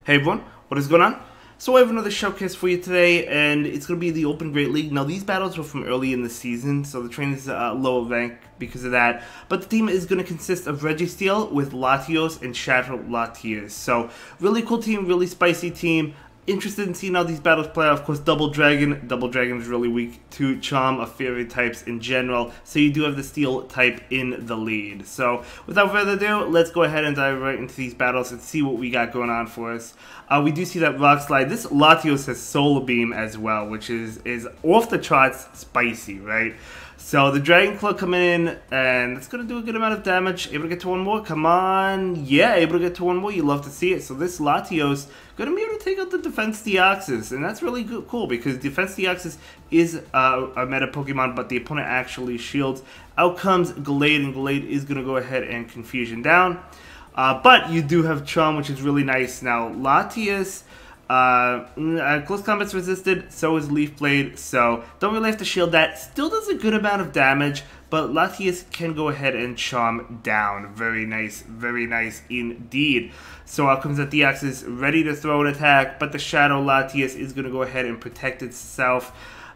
Hey everyone, what is going on? So I have another showcase for you today, and it's going to be the Open Great League. Now these battles were from early in the season, so the train is lower rank because of that. But the team is going to consist of Registeel with Latios and Shadow Latias. So really cool team, really spicy team. Interested in seeing how these battles play out. Of course, Double Dragon. Double Dragon is really weak to Charm of Fairy types in general, so you do have the Steel type in the lead. So, without further ado, let's go ahead and dive right into these battles and see what we got going on for us. We do see that Rock Slide. This Latios has Solar Beam as well, which is off the charts spicy, right? So the Dragon Claw coming in, and it's going to do a good amount of damage. Able to get to one more? Come on. Yeah, able to get to one more. You love to see it. So this Latios going to be able to take out the Defense Deoxys, and that's really cool because Defense Deoxys is a meta Pokemon, but the opponent actually shields. Out comes Gallade, and Gallade is going to go ahead and Confusion down. But you do have Charm, which is really nice. Now, Latias... close combat's resisted, so is Leaf Blade, so don't really have to shield that. Still does a good amount of damage, but Latias can go ahead and Charm down. Very nice indeed. So out comes the Deoxys, ready to throw an attack, but the Shadow Latias is going to go ahead and protect itself.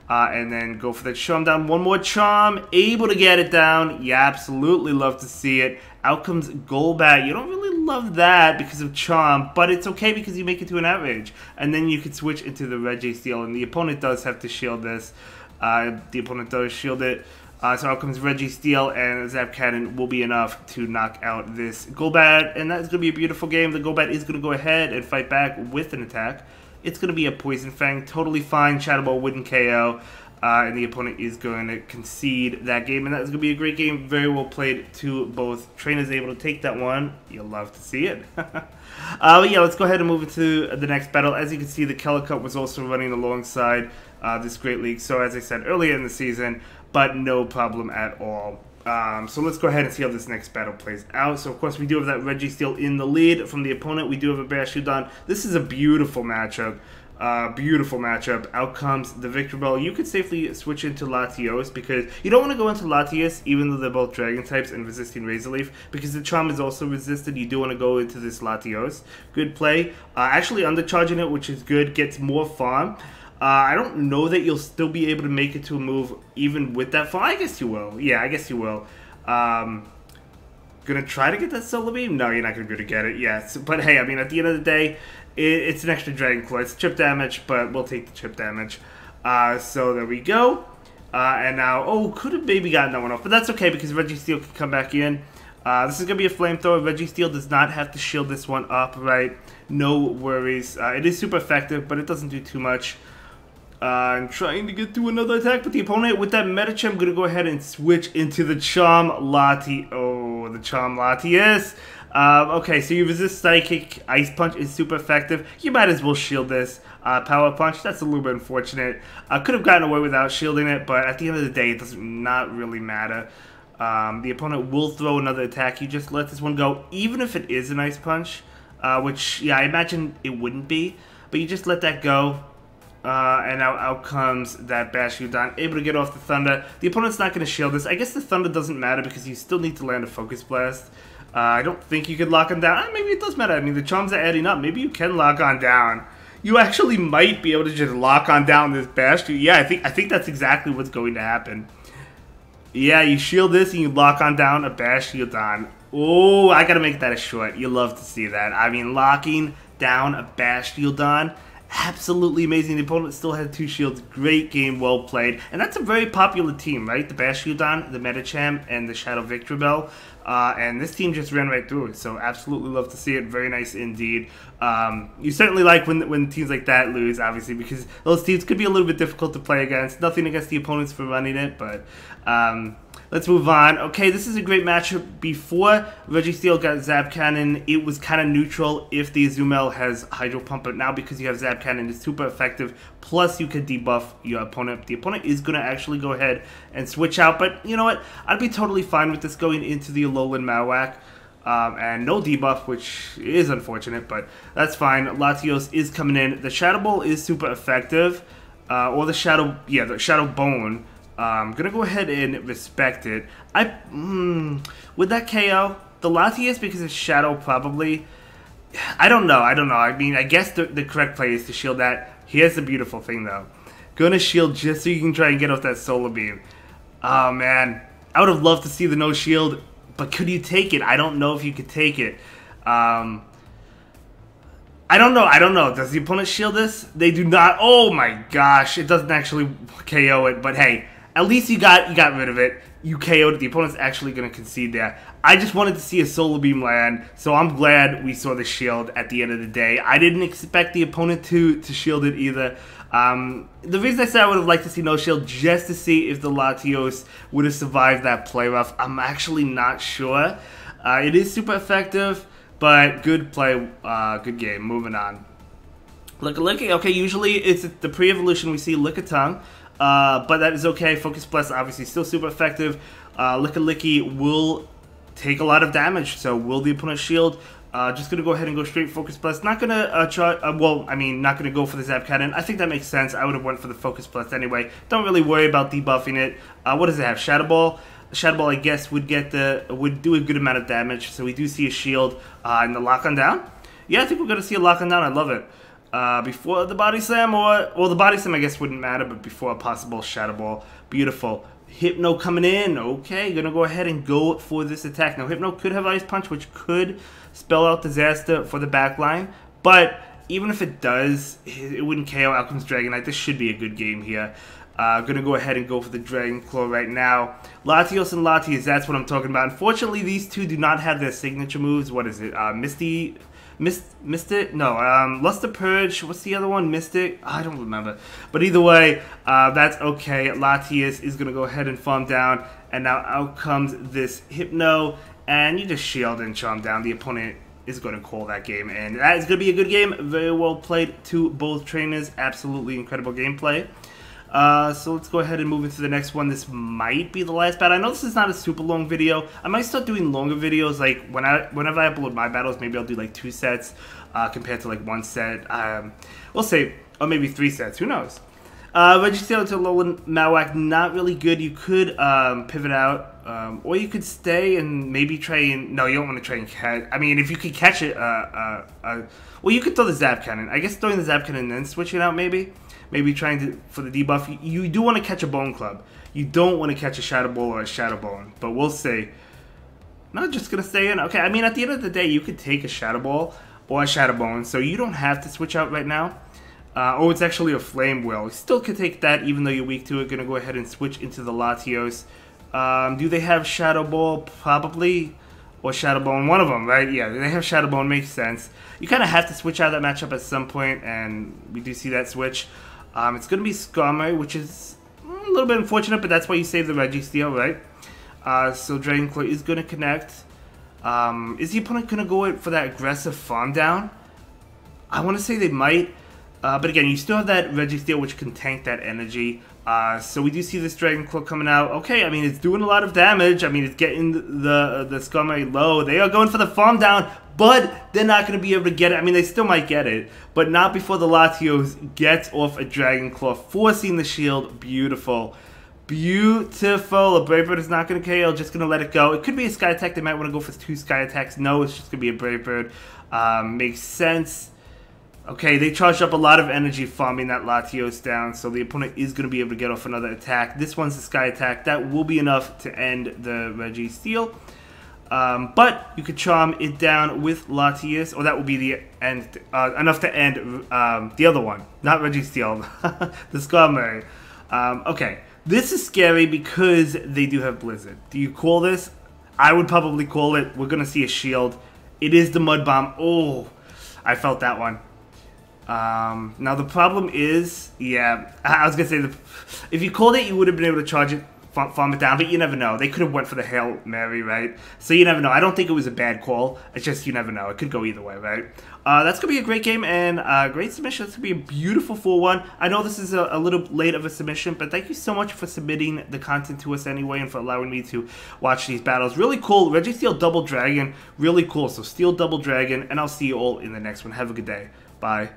And then go for that Charm down. One more Charm, able to get it down. You absolutely love to see it. Out comes Golbat. You don't really love that because of Charm, but it's okay because you make it to an outrage. And then you can switch into the Registeel, and the opponent does have to shield this. The opponent does shield it. So out comes Registeel, and Zap Cannon will be enough to knock out this Golbat. And that's going to be a beautiful game. The Golbat is going to go ahead and fight back with an attack. It's going to be a Poison Fang, totally fine. Shadow Ball wouldn't KO, and the opponent is going to concede that game, and that's going to be a great game. Very well played to both trainers, able to take that one. You'll love to see it. But yeah, let's go ahead and move into the next battle. As you can see, the Calicut was also running alongside this Great League, so as I said earlier in the season, but no problem at all. So let's go ahead and see how this next battle plays out. So of course we do have that Registeel in the lead from the opponent. We do have a Bastiodon. This is a beautiful matchup. Out comes the Victor Bell. You could safely switch into Latios because you don't want to go into Latias even though they're both Dragon types and resisting Razor Leaf because the Charm is also resisted. You do want to go into this Latios. Good play. Actually undercharging it, which is good. Gets more farm. I don't know that you'll still be able to make it to a move even with that farm. I guess you will. Yeah, I guess you will. Gonna try to get that Solar Beam? No, you're not gonna be able to get it. Yes, but hey, I mean, at the end of the day, it's an extra Dragon Claw. It's chip damage, but we'll take the chip damage. So there we go. And now, could have maybe gotten that one off, but that's okay because Registeel can come back in. This is gonna be a Flamethrower. Registeel does not have to shield this one up, right? No worries. It is super effective, but it doesn't do too much. I'm trying to get to another attack, but the opponent with that Medicham going to go ahead and switch into the Charm Lati. Oh, the Charm Latias. Okay, so you resist Psychic. Ice Punch is super effective. You might as well shield this. Power Punch, that's a little bit unfortunate. Could have gotten away without shielding it, but at the end of the day, it does not really matter. The opponent will throw another attack. You just let this one go, even if it is an Ice Punch, which, yeah, I imagine it wouldn't be, but you just let that go. And now out comes that Bastiodon, able to get off the Thunder. The opponent's not going to shield this. I guess the Thunder doesn't matter because you still need to land a Focus Blast. I don't think you could lock him down. Maybe it does matter. I mean, the Charms are adding up. Maybe you can lock on down. You actually might be able to just lock on down this Bastiodon. Yeah, I think that's exactly what's going to happen. Yeah, you shield this and you lock on down a Bastiodon. Oh, I got to make that a short. You love to see that. I mean, locking down a Bastiodon. Absolutely amazing. The opponent still had 2 shields. Great game, well played. And that's a very popular team, right? The Bastiodon, the Medicham, and the Shadow Victor Bell. And this team just ran right through it. So absolutely love to see it. Very nice indeed. You certainly like when teams like that lose, obviously, because those teams could be a little bit difficult to play against. Nothing against the opponents for running it, but... let's move on. Okay, this is a great matchup. Before Registeel got Zap Cannon, it was kind of neutral if the Azumel has Hydro Pump, but now because you have Zap Cannon, it's super effective. Plus, you could debuff your opponent. The opponent is going to actually go ahead and switch out, but you know what? I'd be totally fine with this going into the Alolan Marowak. And no debuff, which is unfortunate, but that's fine. Latios is coming in. The Shadow Ball is super effective, or the Shadow Bone. I'm gonna go ahead and respect it. Would that KO? The Latias, because it's Shadow, probably. I don't know. I mean, I guess the correct play is to shield that. Here's the beautiful thing, though. Gonna shield just so you can try and get off that solar beam. Oh, man. I would have loved to see the no shield, but could you take it? I don't know if you could take it. I don't know. Does the opponent shield this? They do not. Oh, my gosh. It doesn't actually KO it, but hey, at least you got rid of it. You KO'd it. The opponent's actually going to concede there. I just wanted to see a solar beam land, so I'm glad we saw the shield at the end of the day. I didn't expect the opponent to shield it either. The reason I said I would have liked to see no shield, just to see if the Latios would have survived that play rough, I'm actually not sure. It is super effective, but good play, good game. Moving on. Licka, okay, usually it's the pre-evolution we see Lickitung. But that is okay. Focus Blast obviously still super effective. Licka will take a lot of damage, so will the opponent shield? Just gonna go ahead and go straight Focus Blast. Not gonna try. Well, I mean, not gonna go for the Zap Cannon. I think that makes sense. I would have went for the Focus Blast anyway. Don't really worry about debuffing it. What does it have? Shadow Ball. Shadow Ball, I guess, would do a good amount of damage. So we do see a shield in the lock on down. Yeah, I think we're gonna see a lock on down. I love it. Before the body slam, or the body slam I guess wouldn't matter, but before a possible Shadow Ball. Beautiful. Hypno coming in. Okay, gonna go ahead and go for this attack. Now Hypno could have Ice Punch, which could spell out disaster for the back line, but even if it does, it wouldn't KO Alchemist Dragonite. This should be a good game here. Gonna go ahead and go for the Dragon Claw right now. Latios and Latias, that's what I'm talking about. Unfortunately, these two do not have their signature moves. What is it? Mystic? No, Luster Purge. What's the other one? Mystic? I don't remember. But either way, that's okay. Latias is going to go ahead and farm down. And now out comes this Hypno. And you just shield and charm down. The opponent is going to call that game. And that is going to be a good game. Very well played to both trainers. Absolutely incredible gameplay. So let's go ahead and move into the next one. This might be the last battle. I know this is not a super long video. I might start doing longer videos, like whenever I upload my battles, maybe I'll do like 2 sets compared to like 1 set. We'll say, or maybe 3 sets, who knows. Registeel to Alolan Marowak, not really good. You could pivot out, or you could stay and maybe try and... No, you don't want to try and catch... I mean, if you could catch it, well, you could throw the Zap Cannon. I guess throwing the Zap Cannon and then switch it out, maybe. Maybe trying to, for the debuff. You do want to catch a Bone Club. You don't want to catch a Shadow Ball or a Shadow Bone. But we'll see. Not just going to stay in. Okay, I mean, at the end of the day, you could take a Shadow Ball or a Shadow Bone. So you don't have to switch out right now. Oh, it's actually a Flame Wheel. You still could take that even though you're weak to it. Going to go ahead and switch into the Latios. Do they have Shadow Ball? Probably. Or Shadow Bone. One of them, right? Yeah, they have Shadow Bone. Makes sense. You kind of have to switch out of that matchup at some point. And we do see that switch. It's going to be Skarmory, which is a little bit unfortunate, but that's why you save the Registeel, right? So Dragon Claw is going to connect. Is the opponent going to go for that aggressive farm down? I want to say they might. But again, you still have that Registeel, which can tank that energy. So we do see this Dragon Claw coming out. Okay, I mean, it's doing a lot of damage. I mean, it's getting the Skarmory low. They are going for the farm down, but they're not going to be able to get it. I mean, they still might get it, but not before the Latios gets off a Dragon Claw, forcing the shield. Beautiful. Beautiful. A Brave Bird is not going to KO, just going to let it go. It could be a Sky Attack. They might want to go for 2 Sky Attacks. No, it's just going to be a Brave Bird. Makes sense. Okay, they charged up a lot of energy farming that Latios down, so the opponent is going to be able to get off another attack. This one's the Sky Attack. That will be enough to end the Registeel. But you could charm it down with Latias, or that will be the end, enough to end the other one, not Registeel, the Skarmory. Okay, this is scary because they do have Blizzard. Do you call this? I would probably call it. We're going to see a shield. It is the Mud Bomb. Oh, I felt that one. Now the problem is, yeah, I was going to say, if you called it, you would have been able to charge it, farm it down, but you never know. They could have went for the Hail Mary, right? So you never know. I don't think it was a bad call. It's just you never know. It could go either way, right? That's going to be a great game and great submission. It's going to be a beautiful 4-1. I know this is a little late of a submission, but thank you so much for submitting the content to us anyway and for allowing me to watch these battles. Really cool. Registeel Double Dragon. Really cool. So Steel Double Dragon, and I'll see you all in the next one. Have a good day. Bye.